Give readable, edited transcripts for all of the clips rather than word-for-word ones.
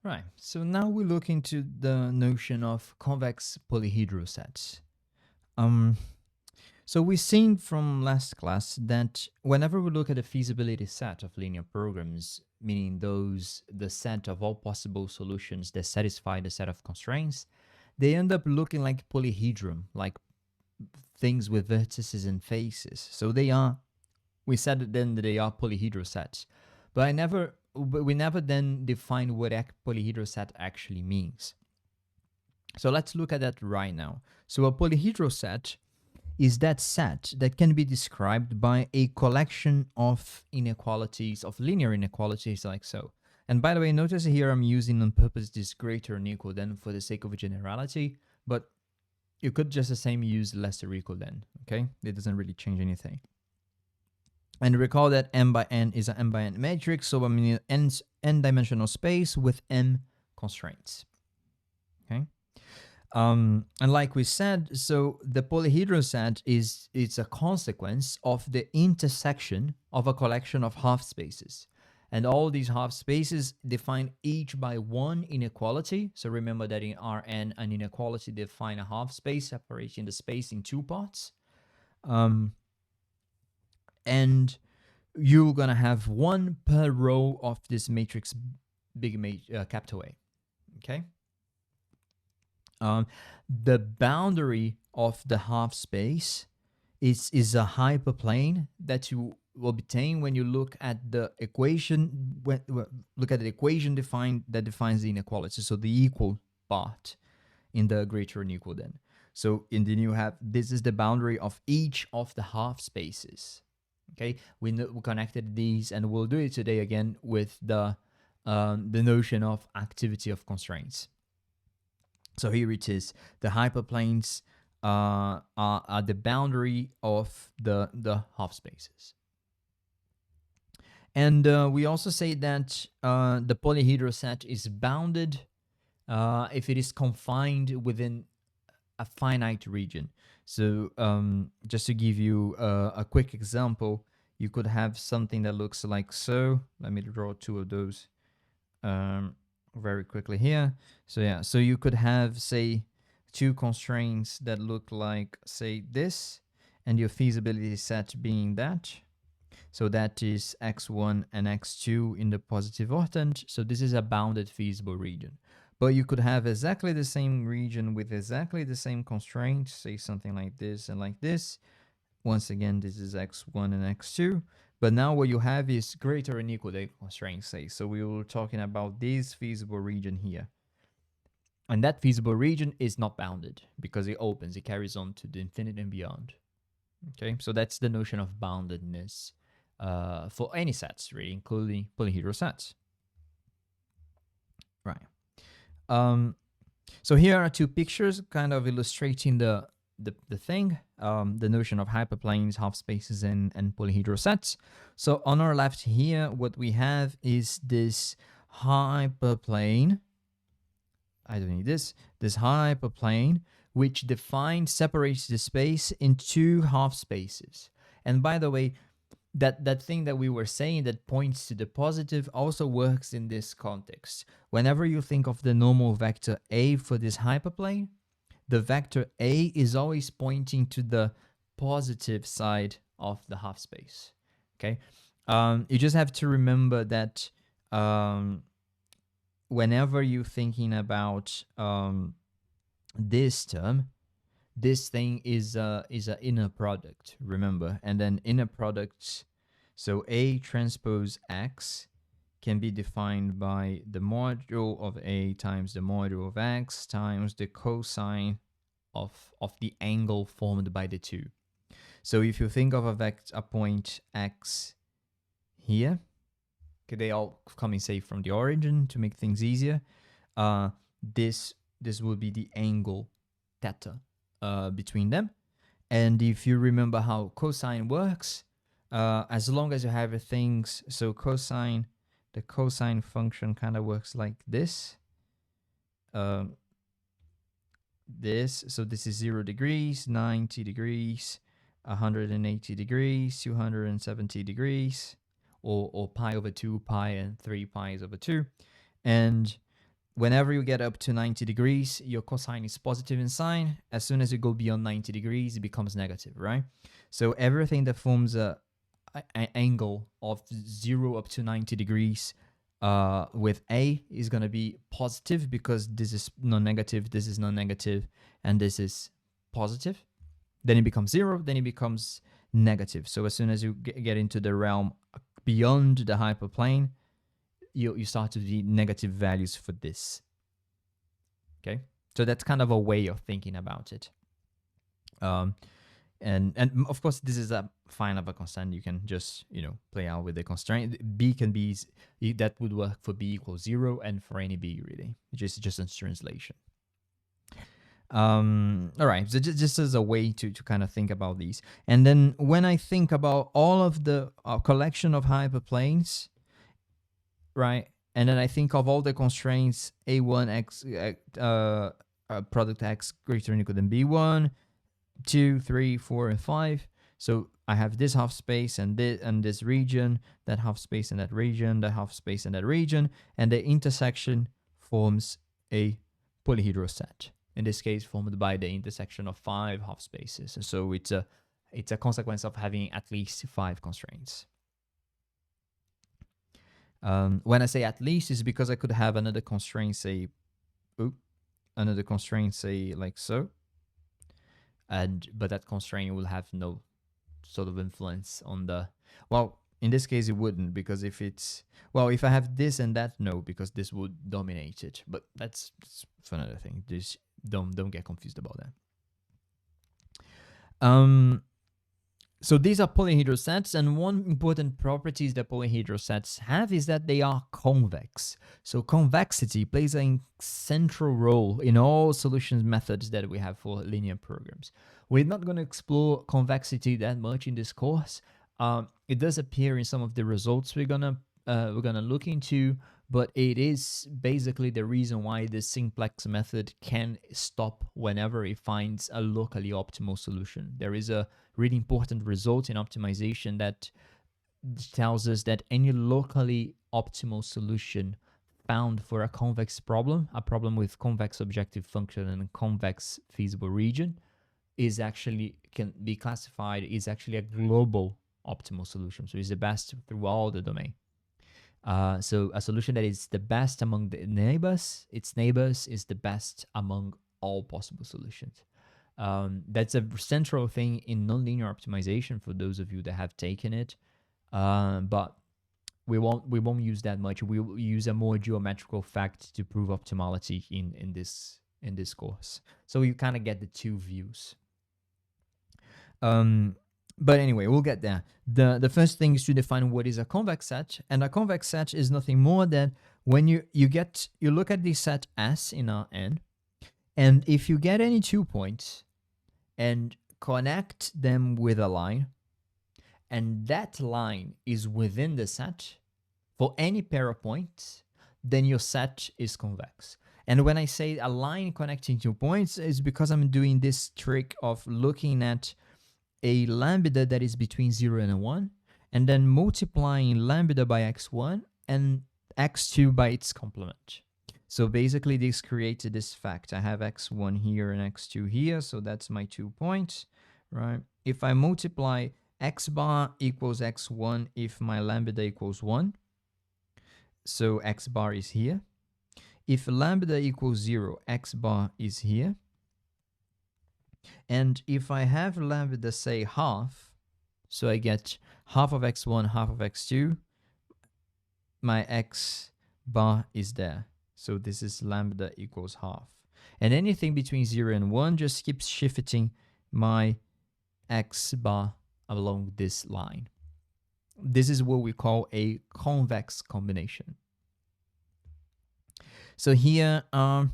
Right, so now we look into the notion of convex polyhedral sets. Um, so we've seen from last class that whenever we look at a feasibility set of linear programs, meaning the set of all possible solutions that satisfy the set of constraints, they end up looking like polyhedron, like things with vertices and faces. So we said then that they are polyhedral sets, but we never then defined what polyhedral set actually means. So let's look at that right now. So a polyhedral set is that set that can be described by a collection of inequalities, of linear inequalities like so. And by the way, notice here I'm using on purpose this greater than equal than for the sake of generality, but you could just the same use less or equal than, okay? It doesn't really change anything. And recall that m by n is an m by n matrix, so I'm in an n-dimensional space with m constraints, okay? And like we said, so the polyhedral set it's a consequence of the intersection of a collection of half spaces. And all these half spaces define each by one inequality. So remember that in Rn, an inequality defines a half space, separating the space in two parts. And you're gonna have one per row of this matrix, capital A. Okay. The boundary of the half space is a hyperplane that you will obtain when you look at the equation. Look at the equation that defines the inequality. So the equal part in the greater than equal than. So and then you have this is the boundary of each of the half spaces. Okay, we connected these, and we'll do it today again with the notion of activity of constraints. So here it is. The hyperplanes are the boundary of the half spaces. And we also say that the polyhedral set is bounded if it is confined within a finite region. So just to give you a quick example, you could have something that looks like so. Let me draw two of those very quickly here. So yeah, so you could have, say, two constraints that look like, say, this, and your feasibility set being that. So that is x1 and x2 in the positive orthant. So this is a bounded feasible region. But you could have exactly the same region with exactly the same constraints, say something like this and like this. Once again, this is x1 and x2. But now what you have is greater than equal to constraints, say. So we were talking about this feasible region here. And that feasible region is not bounded because it opens, it carries on to the infinite and beyond. Okay, so that's the notion of boundedness for any sets, really, including polyhedral sets. Right. So here are two pictures kind of illustrating the thing, the notion of hyperplanes, half spaces, and polyhedral sets. So on our left here, what we have is this hyperplane. I don't need this hyperplane, which separates the space in two half spaces. And by the way, that thing that we were saying that points to the positive also works in this context. Whenever you think of the normal vector A for this hyperplane, the vector A is always pointing to the positive side of the half space. Okay, you just have to remember that whenever you're thinking about this term, this thing is a inner product, remember, and then inner products. So A transpose X can be defined by the module of A times the module of X times the cosine of the angle formed by the two. So if you think of a point X here, okay, they all coming, say, from the origin to make things easier. This will be the angle theta between them. And if you remember how cosine works, as long as you have things, so cosine, the cosine function kind of works like this. So this is 0 degrees, 90 degrees, 180 degrees, 270 degrees, or pi over 2, pi and 3 pi's over 2. And whenever you get up to 90 degrees, your cosine is positive in sign. As soon as you go beyond 90 degrees, it becomes negative, right? So everything that forms a angle of 0 up to 90 degrees with A is going to be positive because this is non-negative, this is non-negative, and this is positive. Then it becomes 0, then it becomes negative. So as soon as you get into the realm beyond the hyperplane, you start to see negative values for this. Okay, so that's kind of a way of thinking about it. And of course, this is a fine of a constant. You can just play out with the constraint. B can be that would work for B equals 0 and for any B really. Just a translation. All right, so just as a way to kind of think about these. And then when I think about all of the collection of hyperplanes, right, and then I think of all the constraints A1 x product x greater than or equal than B1, 2, 3, 4, and 5. So I have this half space and this region, that half space and that region, that half space and that region, and the intersection forms a polyhedral set. In this case, formed by the intersection of 5 half spaces. So it's a consequence of having at least 5 constraints. When I say at least, it's because I could have another constraint, say like so, but that constraint will have no sort of influence on the, well, in this case it wouldn't, because if I have this and that, no, because this would dominate it. But that's for another thing. This don't get confused about that. So these are polyhedral sets, and one important property that polyhedral sets have is that they are convex. So convexity plays a central role in all solutions methods that we have for linear programs. We're not going to explore convexity that much in this course. It does appear in some of the results we're gonna look into, but it is basically the reason why the simplex method can stop whenever it finds a locally optimal solution. There is a really important result in optimization that tells us that any locally optimal solution found for a convex problem, a problem with convex objective function and a convex feasible region, can be classified is actually a global optimal solution. So it's the best through all the domain. So a solution that is the best among the neighbors, its neighbors is the best among all possible solutions. That's a central thing in nonlinear optimization for those of you that have taken it, but we won't use that much. We will use a more geometrical fact to prove optimality in this course. So you kind of get the two views. But anyway, we'll get there. The first thing is to define what is a convex set, and a convex set is nothing more than when you look at the set S in Rn, and if you get any 2 points and connect them with a line, and that line is within the set for any pair of points, then your set is convex. And when I say a line connecting 2 points, is because I'm doing this trick of looking at a lambda that is between 0 and 1, and then multiplying lambda by x1 and x2 by its complement. So basically this created this fact. I have x1 here and x2 here, so that's my 2 points, right? If I multiply x bar equals x1 if my lambda equals 1, so x bar is here. If lambda equals 0, x bar is here. And if I have lambda say half, so I get half of x1, half of x2, my x bar is there. So this is lambda equals half. And anything between 0 and 1 just keeps shifting my x bar along this line. This is what we call a convex combination. So here are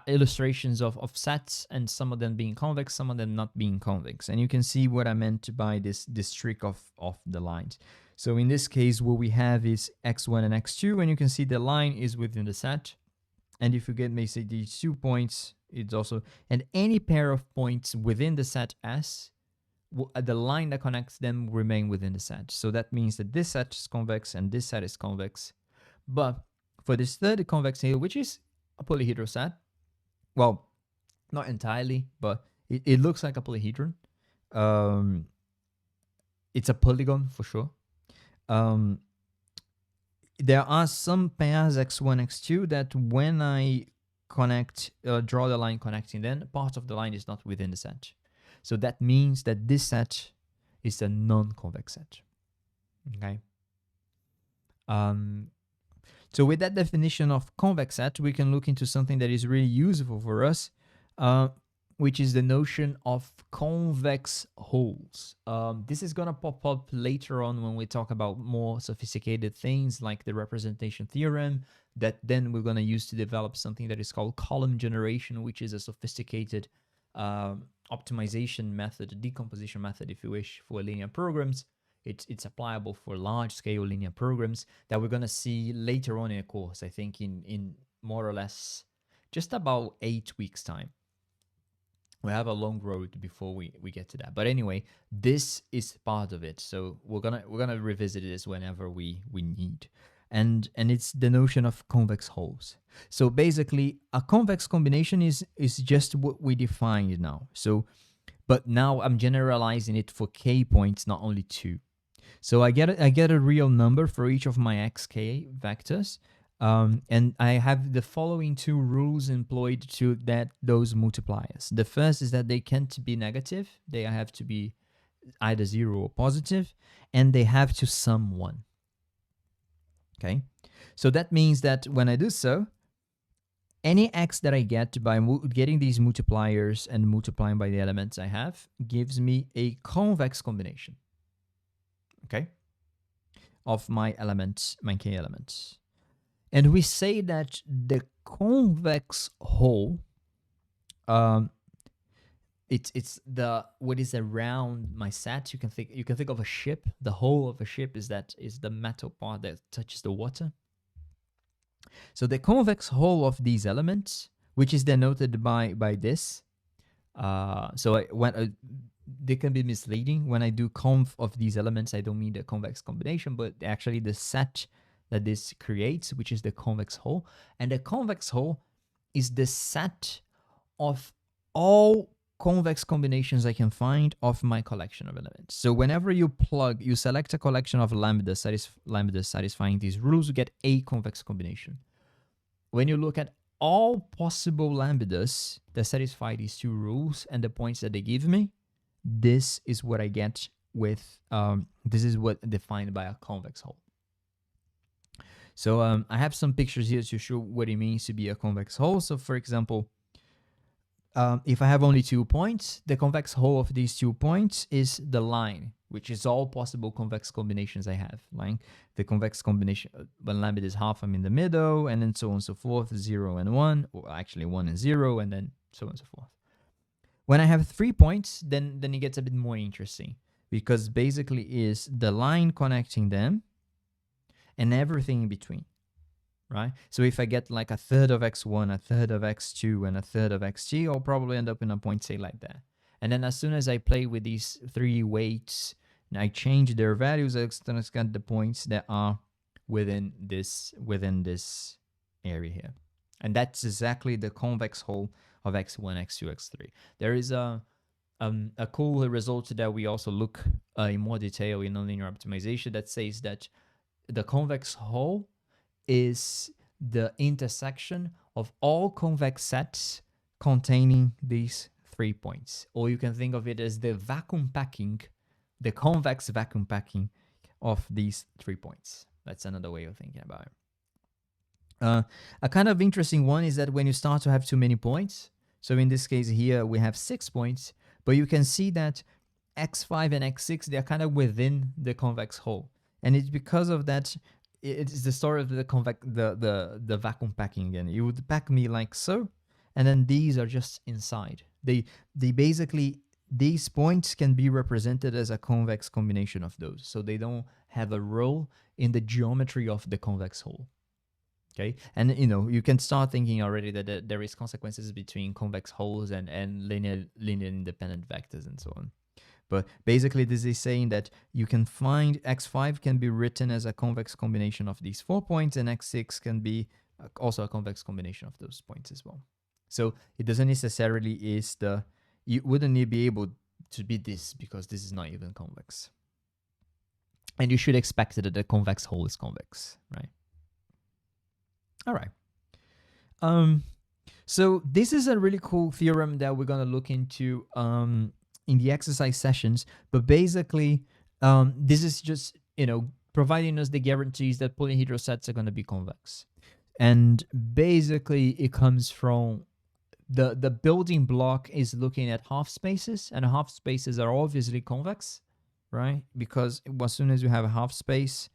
illustrations of sets, and some of them being convex, some of them not being convex. And you can see what I meant by this trick of the lines. So in this case, what we have is x1 and x2, and you can see the line is within the set. And if you get, may say, these 2 points, it's also, and any pair of points within the set S, the line that connects them remain within the set. So that means that this set is convex and this set is convex. But for this third convex hole, which is a polyhedral set. Well, not entirely, but it looks like a polyhedron. It's a polygon for sure. There are some pairs x1, x2 that when I connect, draw the line connecting them, part of the line is not within the set. So that means that this set is a non-convex set. Okay. So with that definition of convex set, we can look into something that is really useful for us, which is the notion of convex holes. This is going to pop up later on when we talk about more sophisticated things like the representation theorem, that then we're going to use to develop something that is called column generation, which is a sophisticated optimization method, decomposition method, if you wish, for linear programs. It's applicable for large-scale linear programs that we're going to see later on in the course, I think in more or less just about 8 weeks' time. We have a long road before we get to that. But anyway, this is part of it. So we're gonna revisit this whenever we need. And it's the notion of convex holes. So basically, a convex combination is just what we defined now. So, but now I'm generalizing it for k points, not only 2. So I get a real number for each of my xk vectors, and I have the following 2 rules employed to those multipliers. The first is that they can't be negative; they have to be either 0 or positive, and they have to sum 1. Okay, so that means that when I do so, any x that I get by getting these multipliers and multiplying by the elements I have gives me a convex combination. Okay, of my elements, my k elements. And we say that the convex hole, it's the what is around my set. You can think of a ship. The hull of a ship is the metal part that touches the water. So the convex hole of these elements, which is denoted by this. They can be misleading. When I do conv of these elements, I don't mean the convex combination, but actually the set that this creates, which is the convex hole. And the convex hole is the set of all convex combinations I can find of my collection of elements. So whenever you select a collection of lambdas satisfying these rules, you get a convex combination. When you look at all possible lambdas that satisfy these 2 rules and the points that they give me, this is what I get with, this is what defined by a convex hole. So I have some pictures here to show what it means to be a convex hole. So for example, if I have only 2 points, the convex hole of these 2 points is the line, which is all possible convex combinations I have. Like the convex combination, when lambda is half, I'm in the middle, and then so on and so forth, 0 and 1, or actually 1 and 0, and then so on and so forth. When I have 3 points, then it gets a bit more interesting, because basically is the line connecting them and everything in between, right? So if I get like a third of x1, a third of x2, and a third of xt, I'll probably end up in a point, say, like that. And then as soon as I play with these 3 weights, and I change their values, I get the points that are within this area here. And that's exactly the convex hole of x1, x2, x3. There is a cool result that we also look in more detail in nonlinear optimization that says that the convex hole is the intersection of all convex sets containing these 3 points. Or you can think of it as the vacuum packing, the convex vacuum packing of these 3 points. That's another way of thinking about it. A kind of interesting one is that when you start to have too many points, so in this case here we have 6 points, but you can see that x5 and x6, they're kind of within the convex hole. And it's because of that, it's the story of the vacuum packing again. You would pack me like so, and then these are just inside. They basically, these points can be represented as a convex combination of those. So they don't have a role in the geometry of the convex hole. Okay, and you can start thinking already that there is consequences between convex holes and linear independent vectors and so on. But basically, this is saying that you can find x5 can be written as a convex combination of these 4 points, and x6 can be also a convex combination of those points as well. So it doesn't necessarily is you wouldn't be able to be this, because this is not even convex. And you should expect that the convex hole is convex, right? All right. So this is a really cool theorem that we're going to look into in the exercise sessions. But basically, this is just, providing us the guarantees that polyhedral sets are going to be convex. And basically, it comes from the building block is looking at half spaces, and half spaces are obviously convex, right? Because as soon as you have a half space,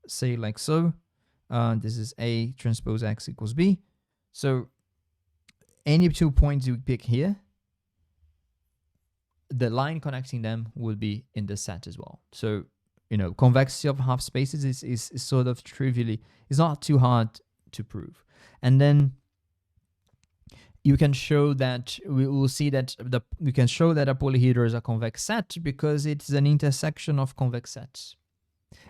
say like so, this is A transpose X equals B. So any 2 points you pick here, the line connecting them will be in the set as well. So, convexity of half spaces is sort of trivially, it's not too hard to prove. And then you can show that, we will see that we can show that a polyhedral is a convex set because it's an intersection of convex sets.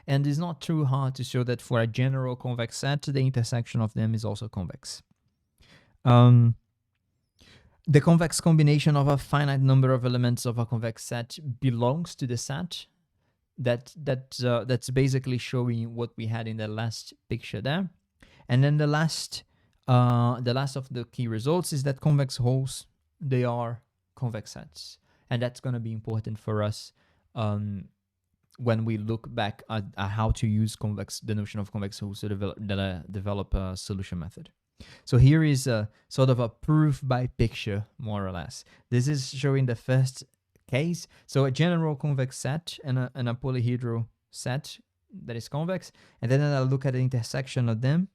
And it's not too hard to show that for a general convex set, the intersection of them is also convex. The convex combination of a finite number of elements of a convex set belongs to the set. That's basically showing what we had in the last picture there. And then the last of the key results is that convex holes, they are convex sets. And that's going to be important for us when we look back at how to use the notion of convex holes to develop a solution method. So here is a sort of a proof by picture, more or less. This is showing the first case. So a general convex set and a polyhedral set that is convex. And then I look at the intersection of them.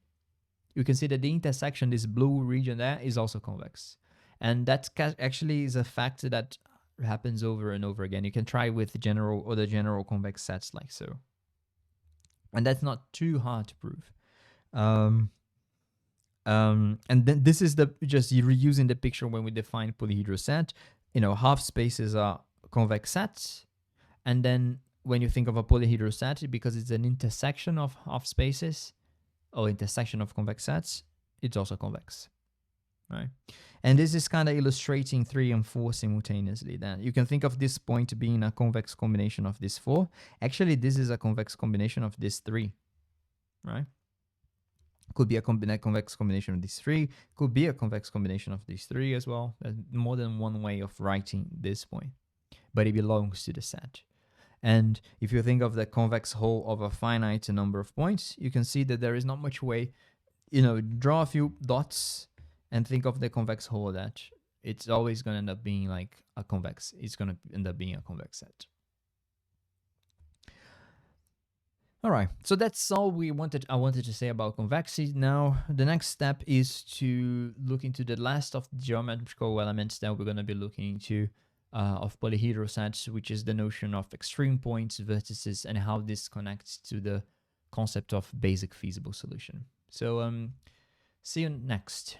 You can see that the intersection, this blue region there, is also convex. And that actually is a fact that happens over and over again. You can try with the general convex sets like so. And that's not too hard to prove. And then this is just reusing the picture when we define polyhedral set. Half spaces are convex sets. And then when you think of a polyhedral set, because it's an intersection of half spaces or intersection of convex sets, it's also convex, right? And this is kind of illustrating 3 and 4 simultaneously. Then you can think of this point being a convex combination of this 4. Actually, this is a convex combination of this 3, right? Could be a convex combination of these 3. Could be a convex combination of these 3 as well. There's more than one way of writing this point, but it belongs to the set. And if you think of the convex hole of a finite number of points, you can see that there is not much way, draw a few dots and think of the convex hole that it's always going to end up being like a convex. It's going to end up being a convex set. All right, so that's all I wanted to say about convexity. Now, the next step is to look into the last of the geometrical elements that we're going to be looking into of polyhedral sets, which is the notion of extreme points, vertices, and how this connects to the concept of basic feasible solution. So, see you next.